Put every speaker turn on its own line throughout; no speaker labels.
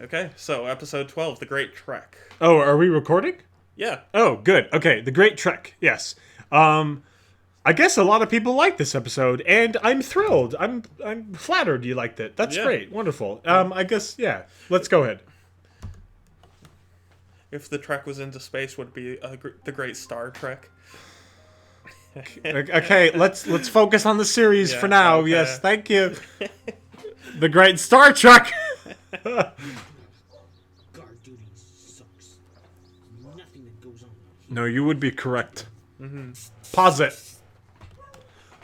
Okay, so episode 12, The Great Trek.
Oh, are we recording?
Yeah.
Oh, good. Okay, The Great Trek. Yes. I guess a lot of people like this episode, and I'm thrilled. I'm flattered you liked it. That's
Yeah.
great. Wonderful. I guess yeah. Let's go ahead.
If the Trek was into space, would it be the Great Star Trek?
Okay, let's focus on the series for now.
okay.
Yes, thank you. The Great Star Trek.
Guard duty sucks. Nothing that goes on.
No, you would be correct. Pause it.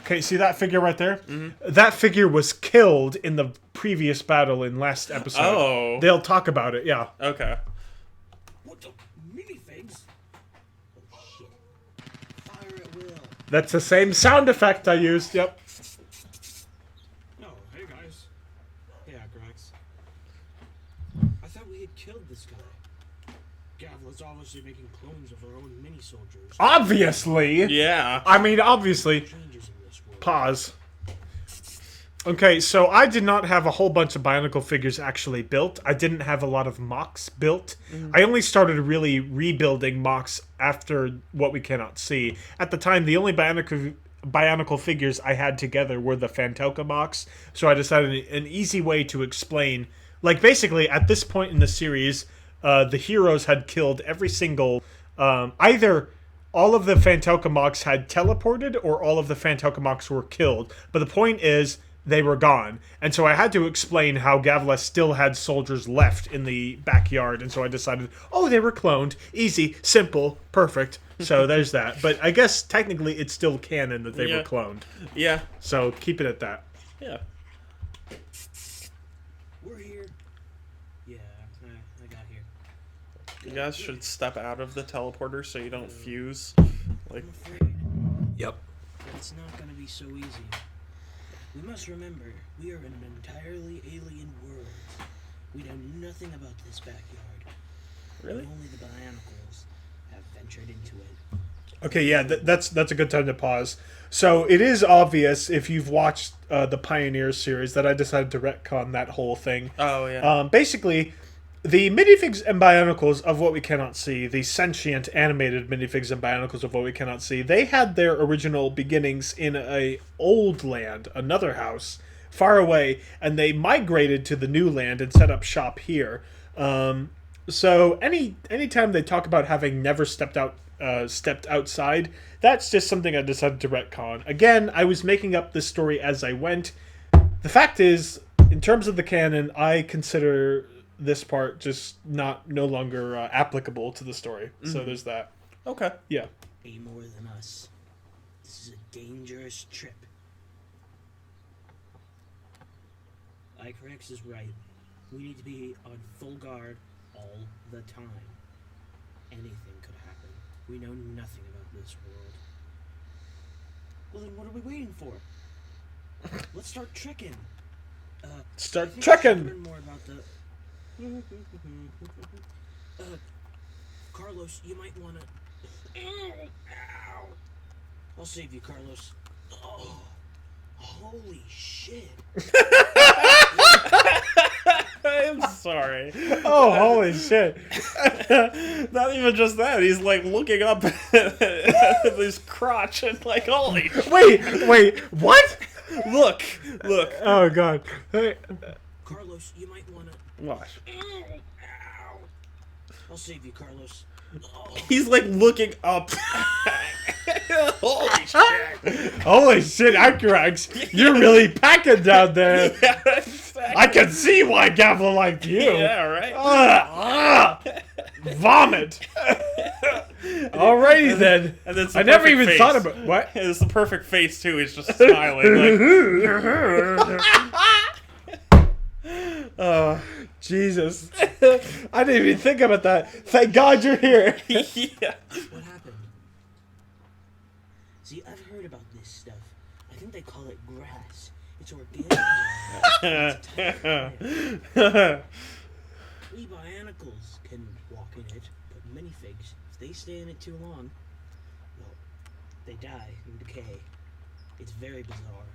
Okay, see that figure right there? That figure was killed in the previous battle in last episode.
Oh.
They'll talk about it, yeah.
Okay.
What the minifigs? Oh shit! Fire at will.
That's the same sound effect I used, yep.
No, hey guys. Yeah, Grex. I thought we had killed this guy. Gavla's obviously making clones of her own mini soldiers.
Obviously.
Yeah.
I mean, obviously.
Changes in this world.
Pause. Okay, so I did not have a whole bunch of Bionicle figures actually built. I didn't have a lot of mocks built. I only started really rebuilding mocks after What We Cannot See. At the time, the only Bionicle figures I had together were the Fantoka mocks, so I decided an easy way to explain... Like, basically, at this point in the series, the heroes had killed every single... either all of the Fantoka mocks had teleported or all of the Fantoka mocks were killed. But the point is... they were gone. And so I had to explain how Gavla still had soldiers left in the backyard. And so I decided, oh, they were cloned. Easy, simple, perfect. So there's that. But I guess technically it's still canon that they were cloned.
Yeah.
So keep it at that.
Yeah.
We're here. Yeah, I got here.
You guys should step out of the teleporter so you don't fuse. Like,
I'm afraid
Yep.
that it's not gonna be so easy. We must remember, we are in an entirely alien world. We know nothing about this backyard.
really?
Only the Bionicles have ventured into it.
Okay, yeah, that's a good time to pause. So it is obvious if you've watched the Pioneers series that I decided to retcon that whole thing.
Oh, yeah.
Basically, the minifigs and Bionicles of What We Cannot See, the sentient animated minifigs and Bionicles of What We Cannot See, they had their original beginnings in a old land, another house, far away, and they migrated to the new land and set up shop here. So anytime they talk about having never stepped outside, that's just something I decided to retcon. Again, I was making up this story as I went. The fact is, in terms of the canon, I consider this part just no longer applicable to the story. So there's that.
Okay.
Yeah.
Way more than us. This is a dangerous trip. Icarus is right. We need to be on full guard all the time. Anything could happen. We know nothing about this world. Well, then what are we waiting for? Let's start trekking.
Start
I think we should
trekking.
learn more about the... Carlos, you might want to... Ow! I'll save you, Carlos. Oh, holy shit.
I'm sorry.
Oh, holy shit.
Not even just that. He's like looking up at his crotch and like, holy
Wait, what?
look.
Oh, God. Hey.
Carlos, you might want to...
Watch.
Ow! I'll save you, Carlos. Oh,
He's like looking up. Holy shit.
Holy shit, Acurax. You're really packing down there.
Yeah, exactly.
I can see why Gavla liked you.
Yeah, right?
Vomit. Alrighty then.
And it's
I never even thought about what.
It's the perfect face too. He's just smiling. Like,
Jesus. I didn't even think about that. Thank God you're here.
yeah.
what happened? See, I've heard about this stuff. I think they call it grass. It's organic. We Bionicles can walk in it, but minifigs, if they stay in it too long, well, they die and decay. It's very bizarre.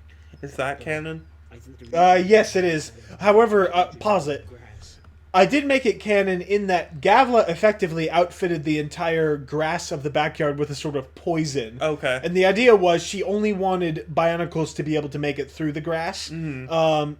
Is that canon?
I think the
Yes, it is. However, pause it.
grass.
I did make it canon in that Gavla effectively outfitted the entire grass of the backyard with a sort of poison.
Okay.
And the idea was she only wanted Bionicles to be able to make it through the grass. Now,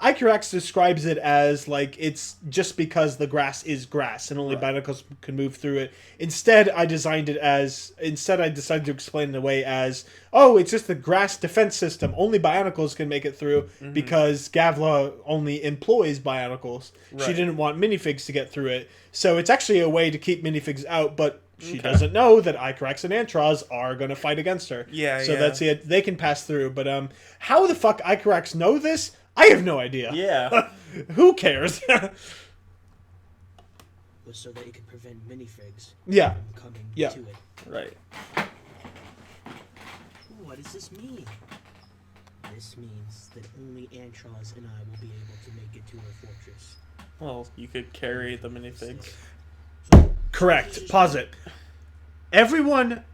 Icarex describes it as, like, it's just because the grass is grass and only Bionicles can move through it. Instead, I decided to explain it away as, oh, it's just the grass defense system. Only Bionicles can make it through because Gavla only employs Bionicles.
Right.
She didn't want minifigs to get through it. So it's actually a way to keep minifigs out, but she doesn't know that Icarex and Antros are going to fight against her. So that's it. They can pass through. But how the fuck Icarex know this? I have no idea.
Yeah.
Who cares?
Was so that it could prevent minifigs
Yeah.
from coming
Yeah.
to it.
Right.
What does this mean? This means that only Antros and I will be able to make it to our fortress.
Well, you could carry the minifigs.
Correct. Pause it. Everyone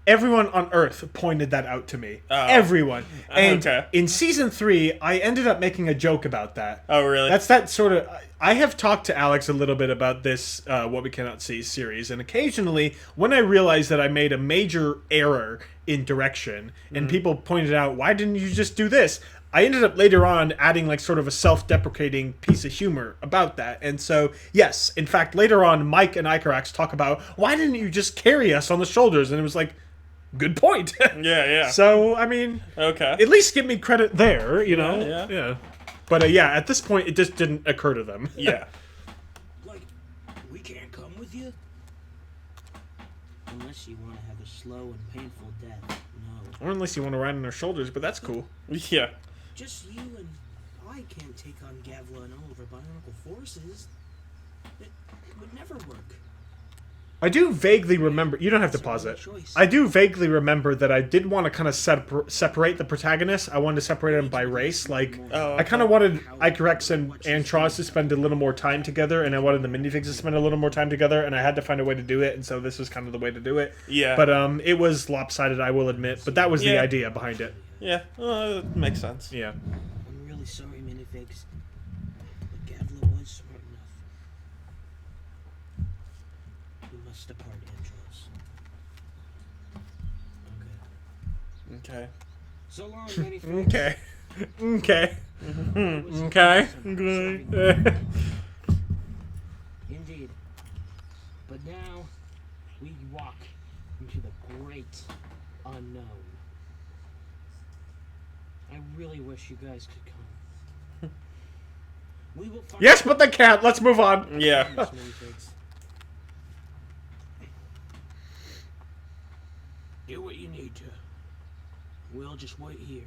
on Earth pointed that out to me.
Oh.
Everyone. And
Okay.
in Season 3, I ended up making a joke about that.
Oh, really?
That's that sort of... I have talked to Alex a little bit about this What We Cannot See series, and occasionally, when I realized that I made a major error in direction, and people pointed out, why didn't you just do this? I ended up later on adding like sort of a self-deprecating piece of humor about that. And so, yes, in fact, later on, Mike and Icarex talk about, why didn't you just carry us on the shoulders? And it was like, good point.
Yeah.
So, I mean,
Okay.
at least give me credit there, you know?
Yeah.
But yeah, at this point, it just didn't occur to them.
Yeah.
Like, we can't come with you? Unless you want to have a slow and painful death. No.
Or unless you want to ride on their shoulders, but that's cool.
Yeah.
Just you and I can't take on Gavla and all of our bionicle forces. It would never work.
I do vaguely remember... You don't have to pause it. I do vaguely remember that I did want to kind of separate the protagonists. I wanted to separate them by race. Like, I kind of wanted Icarex and Antros to spend a little more time together, and I wanted the minifigs to spend a little more time together, and I had to find a way to do it, and so this was kind of the way to do it.
Yeah.
But it was lopsided, I will admit, but that was the idea behind it.
Yeah. It makes sense.
Yeah.
I'm really sorry, minifigs. But Gavla was smart enough. We must depart, Antros. Okay.
Okay.
So long, minifigs.
Okay. Okay. Okay.
Indeed. But now, we walk into the great unknown. I really wish you guys could come. We will find
Yes, but they can't. Let's move on.
Yeah.
minifigs. Do what you need to. We'll just wait here.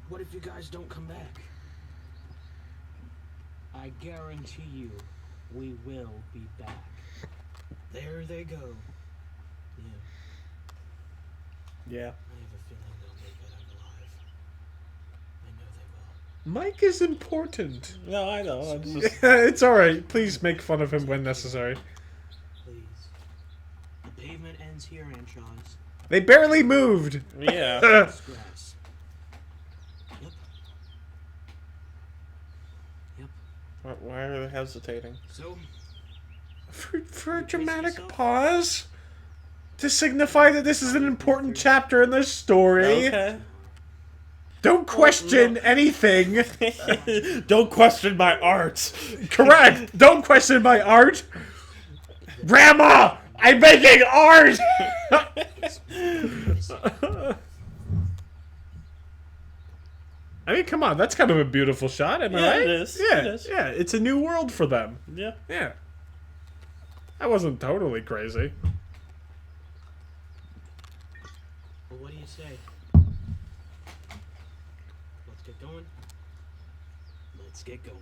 What if you guys don't come back? I guarantee you, we will be back. There they go. Yeah,
Yeah.
I have a feeling they'll make it out alive. I know they will.
Mike is important.
No, I know. I'm just...
It's alright. Please make fun of him when necessary.
Please. The pavement ends here, Antros.
They barely moved.
Yeah.
It's grass. Yep. Yep.
Why are they hesitating?
So,
For a dramatic pause. To signify that this is an important chapter in the story.
Okay.
Don't question anything.
Don't question my art.
Correct. Don't question my art. Grandma, I'm making art. I mean, come on. That's kind of a beautiful shot, am I
Yeah,
right?
it is.
Yeah,
It is.
yeah. It's a new world for them.
Yeah.
Yeah. That wasn't totally crazy.
well, what do you say? Let's get going. Let's get going.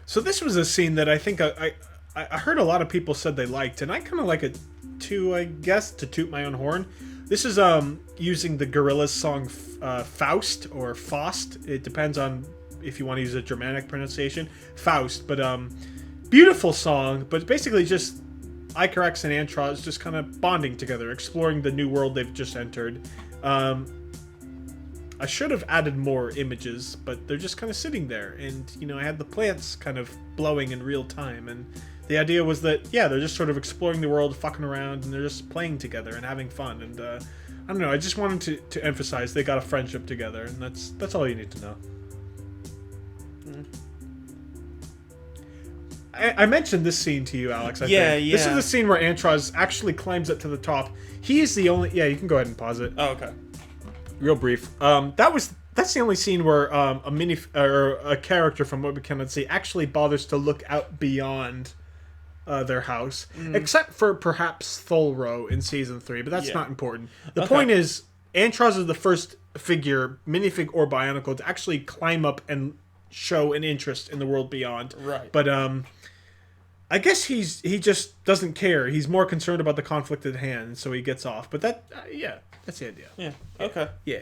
So this was a scene that I think I heard a lot of people said they liked, and I kind of like it too, I guess, to toot my own horn. This is using the Gorillaz song Faust or Faust. It depends on if you want to use a Germanic pronunciation. Faust, but beautiful song, but basically just Icarex and Antros just kind of bonding together, exploring the new world they've just entered. I should have added more images, but they're just kind of sitting there. And, you know, I had the plants kind of blowing in real time. And the idea was that, yeah, they're just sort of exploring the world, fucking around, and they're just playing together and having fun. And, I don't know, I just wanted to emphasize they got a friendship together, and that's all you need to know. I mentioned this scene to you, Alex. I think. This is the scene where Antros actually climbs up to the top. He is the only... Yeah, you can go ahead and pause it.
Oh, okay.
Real brief. That's the only scene where a character from what we cannot see actually bothers to look out beyond their house, except for perhaps Thulro in season 3, but that's not important. The point is, Antros is the first figure, minifig or Bionicle, to actually climb up and show an interest in the world beyond.
Right.
But I guess he just doesn't care. He's more concerned about the conflict at hand, so he gets off. But that, that's the idea.
Yeah. Okay.
Yeah.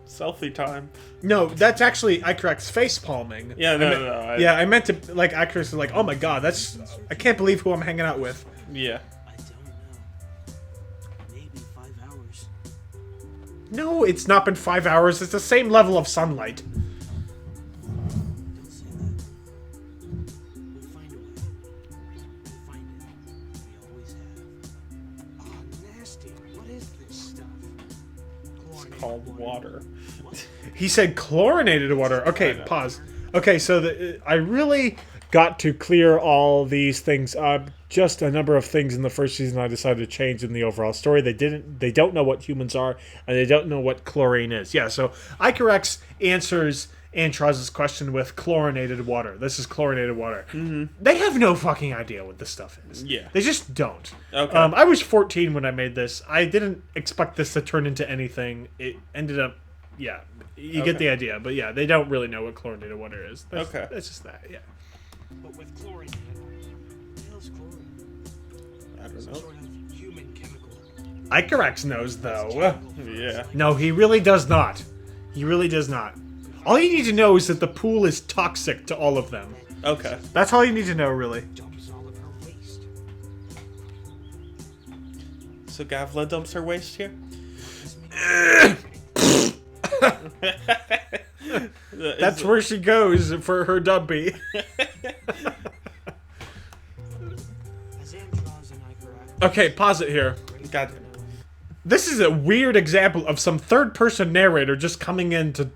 Selfie time.
No, that's actually Icarac's face palming.
Yeah, no.
I meant to, like, Icarac's like, oh my god, I can't believe who I'm hanging out with.
Yeah.
I don't know. Maybe 5 hours.
No, it's not been 5 hours. It's the same level of sunlight.
Don't say that. We'll find a way. We'll find it. We always have. Oh, nasty. What is this stuff?
It's called water.
He said chlorinated water. Okay, pause. Okay, so I really got to clear all these things up. Just a number of things in the first season I decided to change in the overall story. They don't know what humans are, and they don't know what chlorine is. Yeah, so Icarax answers Antros' question with chlorinated water. This is chlorinated water. Mm-hmm. They have no fucking idea what this stuff is.
Yeah.
They just don't.
Okay.
I was 14 when I made this. I didn't expect this to turn into anything. It ended up, yeah. You get the idea. But yeah, they don't really know what chlorinated water is. That's just that, yeah.
But with chlorine in it, what the hell's chlorine?
I don't
Some
know.
sort of human chemical.
Icarax knows, though.
Yeah.
No, he really does not. He really does not. All you need to know is that the pool is toxic to all of them.
Okay.
That's all you need to know, really.
Dumps all of her waste.
So Gavla dumps her waste here?
That's where she goes for her dumpy. Okay, pause it here.
God.
This is a weird example of some third-person narrator just coming in to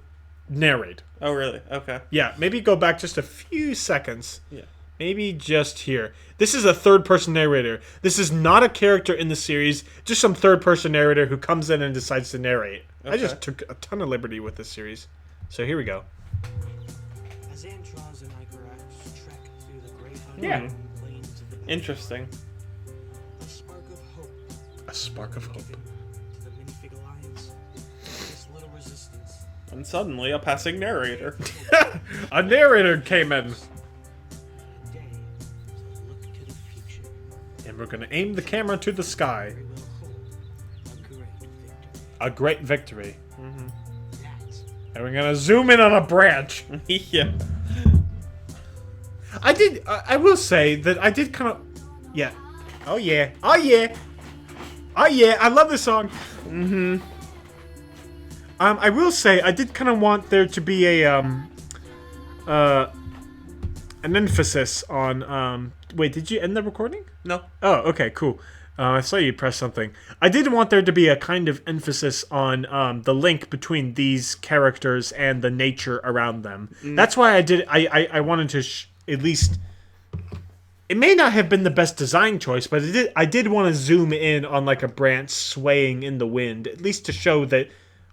narrate.
Oh, really? Okay.
Yeah, maybe go back just a few seconds.
Yeah.
Maybe just here. This is a third-person narrator. This is not a character in the series, just some third-person narrator who comes in and decides to narrate. Okay. I just took a ton of liberty with this series. So here we go.
As Antros and Icarax trek through the great unknown plains of the
Interesting.
a spark of hope.
A spark of hope.
To the Minifig Alliance. This little resistance.
And suddenly, a passing narrator.
A narrator came in.
A day to look to the future.
And we're gonna aim the camera to the sky.
We will hold a great victory.
A great victory.
That
And we're gonna zoom in on a branch.
Yeah.
I will say that I did kind of... Yeah. Oh yeah. Oh yeah. Oh yeah. I love this song. Mm-hmm. I will say I did kind of want there to be a an emphasis on wait, did you end the recording?
No.
Oh, okay, cool. I saw you press something. I did want there to be a kind of emphasis on the link between these characters and the nature around them. That's why I did. I wanted to at least. It may not have been the best design choice, but I did want to zoom in on like a branch swaying in the wind, at least to show that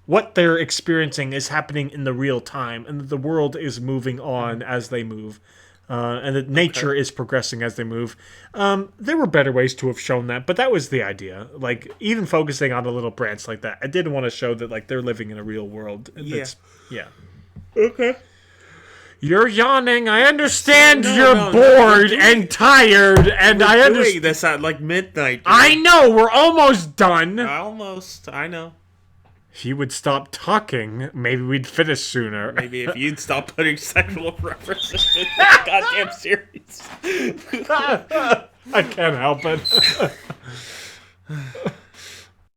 what they're experiencing is happening in the real time, and that the world is moving on as they move. And that nature is progressing as they move. There were better ways to have shown that, but that was the idea. Like, even focusing on a little branch like that, I did want to show that, like, they're living in a real world. Yeah. Okay. You're yawning. I understand you're bored and tired, and I
Doing
understand.
this at like midnight. Dude.
I know. We're almost done.
Almost. I know.
If you would stop talking, maybe we'd finish sooner.
Maybe if you'd stop putting sexual references in this goddamn series.
I can't help it.